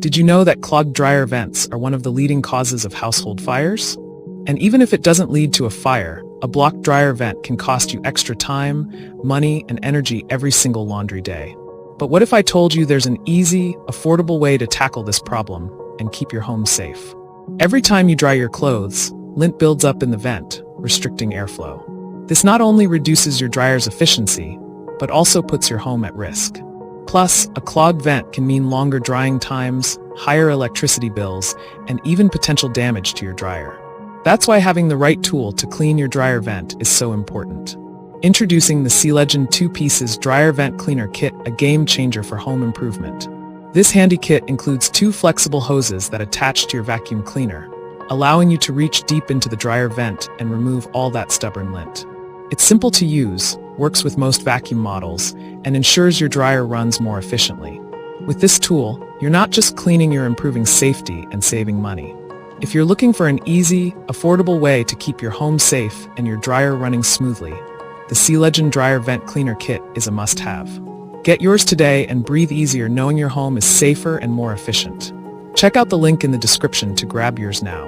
Did you know that clogged dryer vents are one of the leading causes of household fires? And even if it doesn't lead to a fire, a blocked dryer vent can cost you extra time, money, and energy every single laundry day. But what if I told you there's an easy, affordable way to tackle this problem and keep your home safe? Every time you dry your clothes, lint builds up in the vent, restricting airflow. This not only reduces your dryer's efficiency, but also puts your home at risk. Plus, a clogged vent can mean longer drying times, higher electricity bills, and even potential damage to your dryer. That's why having the right tool to clean your dryer vent is so important. Introducing the Sealegend 2-Pieces Dryer Vent Cleaner Kit, a game changer for home improvement. This handy kit includes 2 flexible hoses that attach to your vacuum cleaner, allowing you to reach deep into the dryer vent and remove all that stubborn lint. It's simple to use, works with most vacuum models, and ensures your dryer runs more efficiently. With this tool, you're not just cleaning, you're improving safety and saving money. If you're looking for an easy, affordable way to keep your home safe and your dryer running smoothly, the Sealegend Dryer Vent Cleaner Kit is a must-have. Get yours today and breathe easier knowing your home is safer and more efficient. Check out the link in the description to grab yours now.